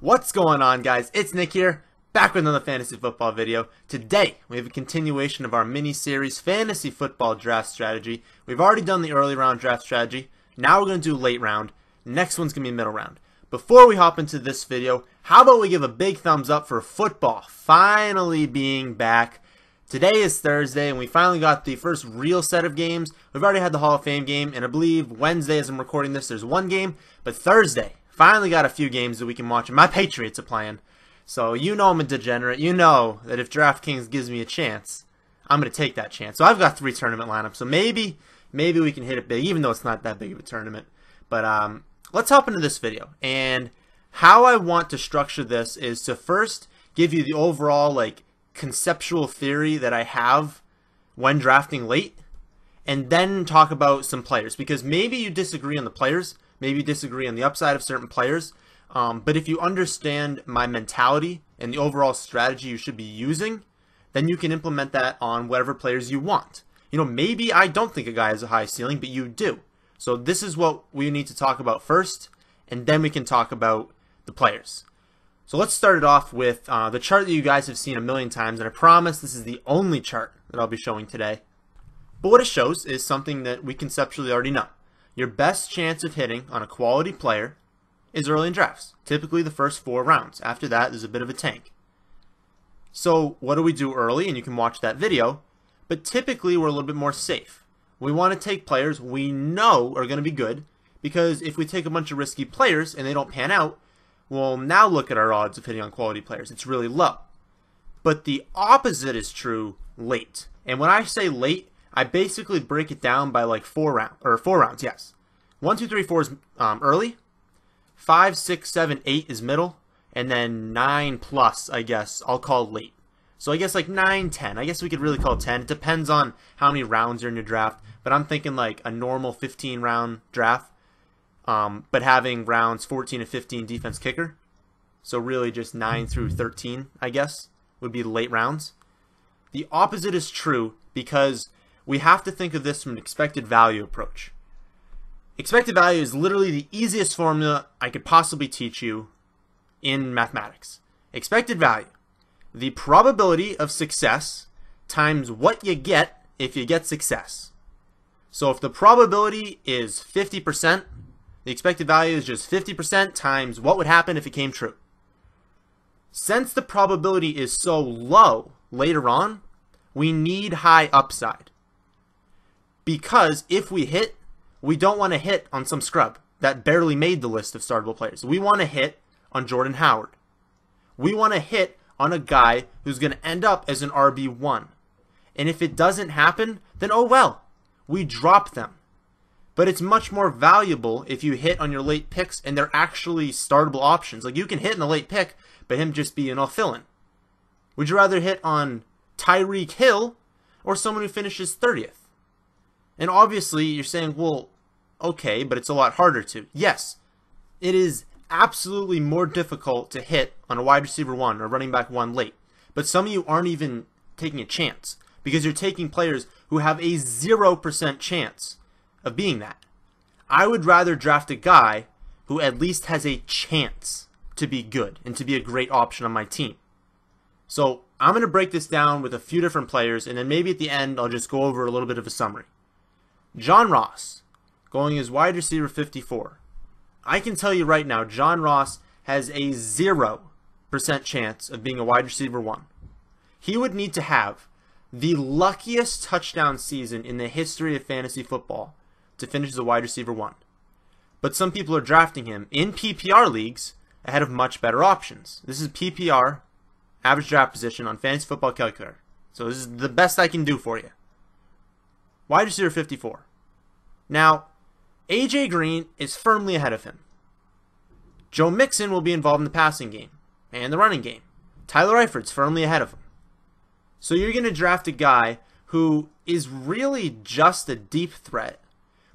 What's going on, guys? It's Nick here, back with another fantasy football video. Today, we have a continuation of our mini-series Fantasy Football Draft Strategy. We've already done the early round draft strategy. Now we're going to do late round. Next one's going to be middle round. Before we hop into this video, how about we give a big thumbs up for football finally being back. Today is Thursday, and we finally got the first real set of games. We've already had the Hall of Fame game, and I believe Wednesday, as I'm recording this, there's one game. But Thursday, finally got a few games that we can watch, and my Patriots are playing. So you know I'm a degenerate. You know that if DraftKings gives me a chance, I'm going to take that chance. So I've got 3 tournament lineups, so maybe we can hit it big, even though it's not that big of a tournament. But let's hop into this video. And how I want to structure this is to first give you the overall, conceptual theory that I have when drafting late, and then talk about some players, because maybe you disagree on the players, maybe you disagree on the upside of certain players, but if you understand my mentality and the overall strategy you should be using, then you can implement that on whatever players you want. You know, maybe I don't think a guy has a high ceiling, but you do. So this is what we need to talk about first, and then we can talk about the players. So let's start it off with the chart that you guys have seen a million times, and I promise this is the only chart that I'll be showing today. But what it shows is something that we conceptually already know. Your best chance of hitting on a quality player is early in drafts, typically the first 4 rounds. After that, there's a bit of a tank. So what do we do early? And you can watch that video, but typically we're a little bit more safe. We want to take players we know are going to be good, because if we take a bunch of risky players and they don't pan out, well, now look at our odds of hitting on quality players. It's really low. But the opposite is true late. And when I say late, I basically break it down by 4 rounds, yes. 1, 2, 3, 4 is early. 5, 6, 7, 8 is middle. And then 9 plus, I guess, I'll call late. So I guess 9, 10. I guess we could really call 10. It depends on how many rounds are in your draft. But I'm thinking a normal 15 round draft. But having rounds 14 to 15 defense kicker. So really just 9 through 13, I guess, would be the late rounds. The opposite is true because we have to think of this from an expected value approach. Expected value is literally the easiest formula I could possibly teach you in mathematics. Expected value, the probability of success times what you get if you get success. So if the probability is 50%, the expected value is just 50% times what would happen if it came true. Since the probability is so low later on, we need high upside. Because if we hit, we don't want to hit on some scrub that barely made the list of startable players. We want to hit on Jordan Howard. We want to hit on a guy who's going to end up as an RB1. And if it doesn't happen, then oh well, we drop them. But it's much more valuable if you hit on your late picks and they're actually startable options. You can hit in the late pick, but him just being a fill-in. Would you rather hit on Tyreek Hill or someone who finishes 30th? And obviously, you're saying, well, okay, but it's a lot harder to. Yes, it is absolutely more difficult to hit on a wide receiver 1 or running back 1 late. But some of you aren't even taking a chance because you're taking players who have a 0% chance of being that. I would rather draft a guy who at least has a chance to be good and to be a great option on my team. So I'm going to break this down with a few different players, and then maybe at the end I'll just go over a little bit of a summary. John Ross, going as wide receiver 54. I can tell you right now, John Ross has a 0% chance of being a wide receiver 1. He would need to have the luckiest touchdown season in the history of fantasy football to finish as a wide receiver 1. But some people are drafting him in PPR leagues ahead of much better options. This is PPR, average draft position on Fantasy Football Calculator. So this is the best I can do for you. Wide receiver 54. Now, AJ Green is firmly ahead of him. Joe Mixon will be involved in the passing game and the running game. Tyler Eifert's firmly ahead of him. So you're going to draft a guy who is really just a deep threat,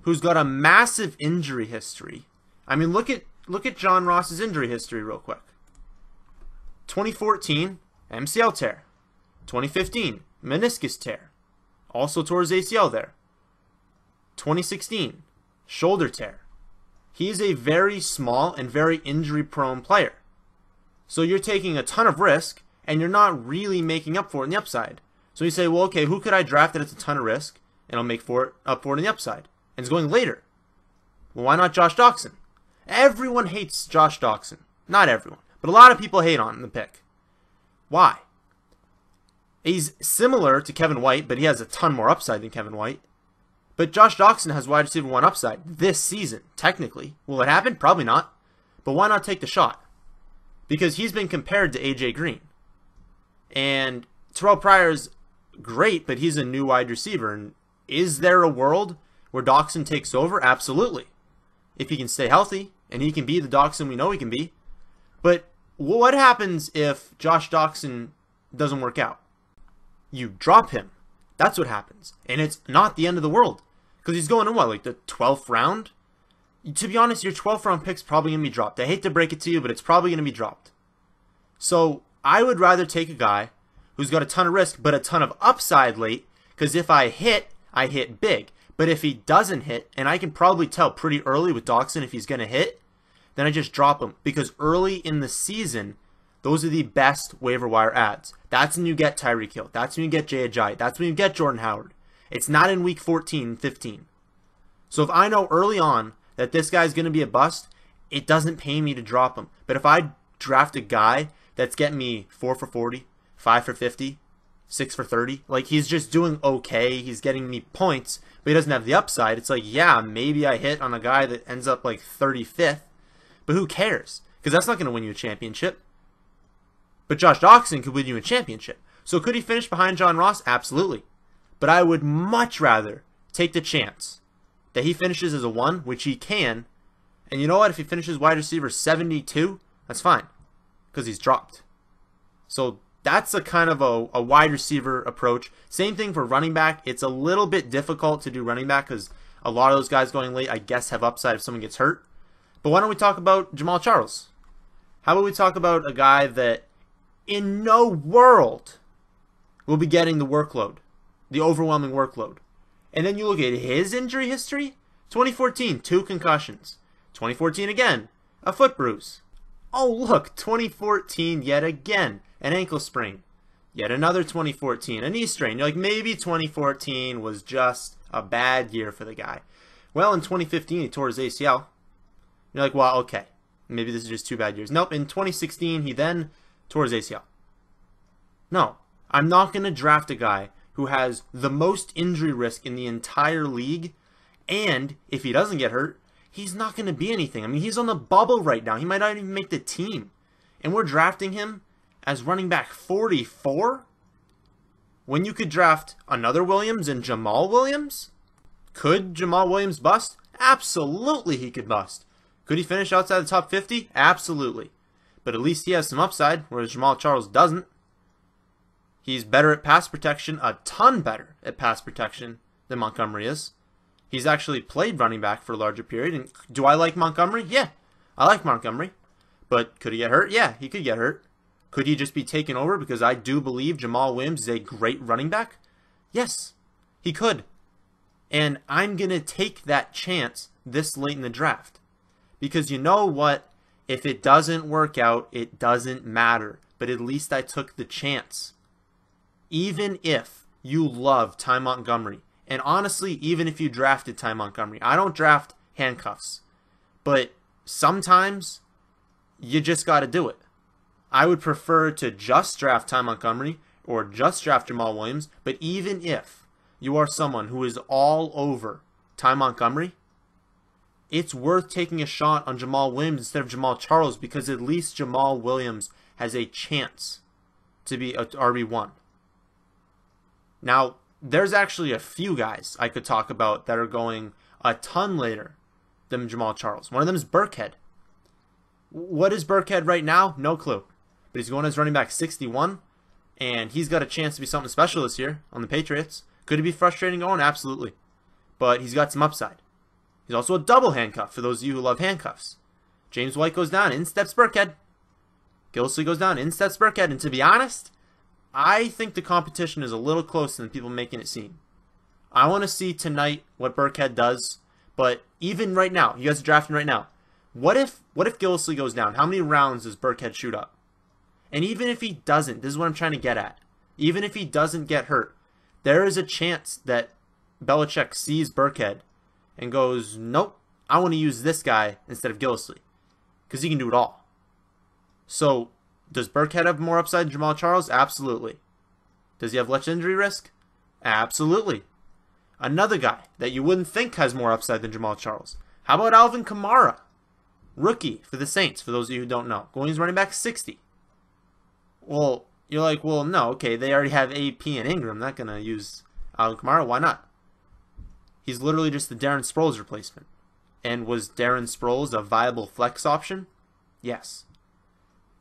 who's got a massive injury history. I mean, look at John Ross's injury history real quick. 2014, MCL tear. 2015, meniscus tear. Also tore his ACL there. 2016, shoulder tear. He is a very small and very injury-prone player. So you're taking a ton of risk, and you're not really making up for it in the upside. So you say, well, okay, who could I draft that it's a ton of risk, and I'll make up for it in the upside? And it's going later. Well, why not Josh Doctson? Everyone hates Josh Doctson. Not everyone, but a lot of people hate on the pick. Why? He's similar to Kevin White, but he has a ton more upside than Kevin White. But Josh Doctson has wide receiver 1 upside this season, technically. Will it happen? Probably not. But why not take the shot? Because he's been compared to A.J. Green. And Terrell Pryor's great, but he's a new wide receiver. And is there a world where Doctson takes over? Absolutely. If he can stay healthy, and he can be the Doctson we know he can be. But what happens if Josh Doctson doesn't work out? You drop him. That's what happens. And it's not the end of the world. Because he's going in what, like the 12th round? To be honest, your 12th round pick's probably going to be dropped. I hate to break it to you, but it's probably going to be dropped. So I would rather take a guy who's got a ton of risk, but a ton of upside late. Because if I hit big. But if he doesn't hit, and I can probably tell pretty early with Doctson if he's going to hit, then I just drop him. Because early in the season, those are the best waiver wire ads. That's when you get Tyreek Hill. That's when you get Jay Ajayi. That's when you get Jordan Howard. It's not in week 14, 15. So if I know early on that this guy's going to be a bust, it doesn't pay me to drop him. But if I draft a guy that's getting me 4 for 40, 5 for 50, 6 for 30, like he's just doing okay, he's getting me points, but he doesn't have the upside, it's like, yeah, maybe I hit on a guy that ends up like 35th, but who cares? Because that's not going to win you a championship. But Josh Doctson could win you a championship. So could he finish behind John Ross? Absolutely. But I would much rather take the chance that he finishes as a 1, which he can. And you know what? If he finishes wide receiver 72, that's fine. Because he's dropped. So that's a kind of a wide receiver approach. Same thing for running back. It's a little bit difficult to do running back because a lot of those guys going late, I guess, have upside if someone gets hurt. But why don't we talk about Jamaal Charles? How about we talk about a guy that in no world will be getting the workload, the overwhelming workload. And then you look at his injury history. 2014, 2 concussions. 2014 again, a foot bruise. Oh look, 2014 yet again, an ankle sprain. Yet another 2014, a knee strain. You're like, maybe 2014 was just a bad year for the guy. Well, in 2015, he tore his ACL. You're like, well, okay, maybe this is just 2 bad years. Nope, in 2016, he then tore his ACL. No, I'm not going to draft a guy who has the most injury risk in the entire league, and if he doesn't get hurt, he's not going to be anything. I mean, he's on the bubble right now. He might not even make the team. And we're drafting him as running back 44? When you could draft another Williams and Jamal Williams? Could Jamal Williams bust? Absolutely he could bust. Could he finish outside the top 50? Absolutely. But at least he has some upside, whereas Jamaal Charles doesn't. He's better at pass protection, a ton better at pass protection than Montgomery is. He's actually played running back for a larger period. And do I like Montgomery? Yeah, I like Montgomery. But could he get hurt? Yeah, he could get hurt. Could he just be taken over because I do believe Jamal Williams is a great running back? Yes, he could. And I'm going to take that chance this late in the draft. Because you know what? If it doesn't work out, it doesn't matter. But at least I took the chance. Even if you love Ty Montgomery, and honestly, even if you drafted Ty Montgomery, I don't draft handcuffs. But sometimes, you just got to do it. I would prefer to just draft Ty Montgomery or just draft Jamal Williams. But even if you are someone who is all over Ty Montgomery, it's worth taking a shot on Jamal Williams instead of Jamaal Charles because at least Jamal Williams has a chance to be a RB1. Now, there's actually a few guys I could talk about that are going a ton later than Jamaal Charles. One of them is Burkhead. What is Burkhead right now? No clue. But he's going as running back 61, and he's got a chance to be something special this year on the Patriots. Could it be frustrating going? Absolutely. But he's got some upside. He's also a double handcuff for those of you who love handcuffs. James White goes down, in steps Burkhead. Gillislee goes down, in steps Burkhead. And to be honest, I think the competition is a little closer than people making it seem. I want to see tonight what Burkhead does. But even right now, you guys are drafting right now. What if Gillislee goes down? How many rounds does Burkhead shoot up? And even if he doesn't, this is what I'm trying to get at. Even if he doesn't get hurt, there is a chance that Belichick sees Burkhead and goes, nope, I want to use this guy instead of Gillislee. Because he can do it all. So, does Burkhead have more upside than Jamaal Charles? Absolutely. Does he have less injury risk? Absolutely. Another guy that you wouldn't think has more upside than Jamaal Charles. How about Alvin Kamara? Rookie for the Saints, for those of you who don't know. Going as running back 60. Well, you're like, well, no, okay, they already have AP and Ingram. Not going to use Alvin Kamara. Why not? He's literally just the Darren Sproles replacement. And was Darren Sproles a viable flex option? Yes.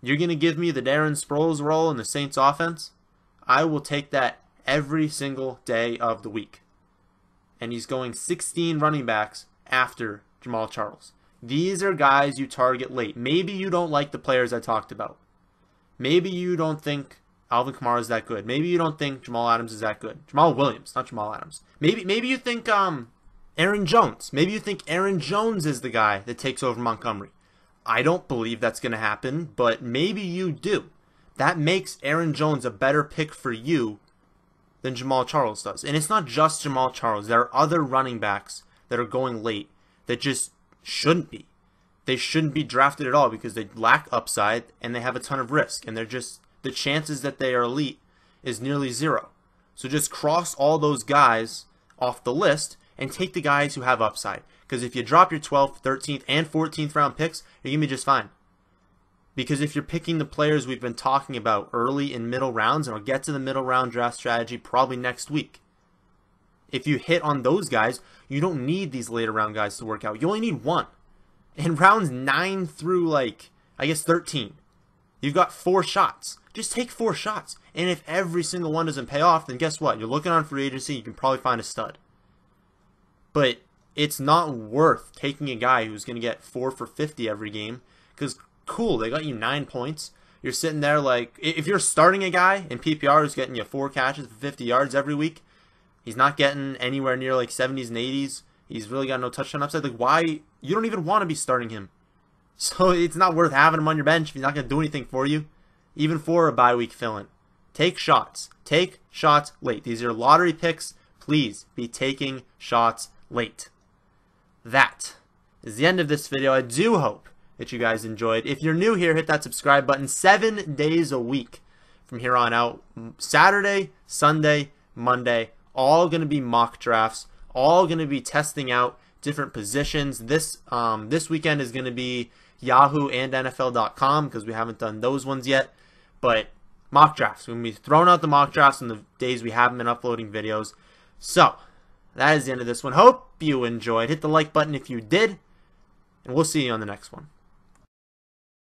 You're going to give me the Darren Sproles role in the Saints offense? I will take that every single day of the week. And he's going 16 running backs after Jamaal Charles. These are guys you target late. Maybe you don't like the players I talked about. Maybe you don't think Alvin Kamara is that good. Maybe you don't think Jamal Adams is that good. Jamal Williams, not Jamal Adams. Maybe you think Aaron Jones. Maybe you think Aaron Jones is the guy that takes over Montgomery. I don't believe that's going to happen, but maybe you do. That makes Aaron Jones a better pick for you than Jamaal Charles does. And it's not just Jamaal Charles. There are other running backs that are going late that just shouldn't be. They shouldn't be drafted at all because they lack upside and they have a ton of risk. And they're just, the chances that they are elite is nearly zero. So just cross all those guys off the list and take the guys who have upside. Because if you drop your 12th, 13th, and 14th round picks, you're going to be just fine. Because if you're picking the players we've been talking about early and middle rounds, and I'll get to the middle round draft strategy probably next week. If you hit on those guys, you don't need these later round guys to work out. You only need one. In rounds 9 through, I guess 13, you've got 4 shots. Just take 4 shots. And if every single one doesn't pay off, then guess what? You're looking on free agency, you can probably find a stud. But it's not worth taking a guy who's going to get 4 for 50 every game. Because, cool, they got you 9 points. You're sitting there if you're starting a guy in PPR who's getting you 4 catches for 50 yards every week, he's not getting anywhere near 70s and 80s. He's really got no touchdown upside. Why? You don't even want to be starting him. So it's not worth having him on your bench if he's not going to do anything for you. Even for a bye week fill-in. Take shots. Take shots late. These are lottery picks. Please be taking shots late. That is the end of this video. I do hope that you guys enjoyed. If you're new here, hit that subscribe button. 7 days a week from here on out. Saturday, Sunday, Monday, all going to be mock drafts. All going to be testing out different positions. This weekend is going to be Yahoo and NFL.com because we haven't done those ones yet. But mock drafts. We're going to be throwing out the mock drafts on the days we haven't been uploading videos. So, that is the end of this one. Hope you enjoyed. Hit the like button if you did. And we'll see you on the next one.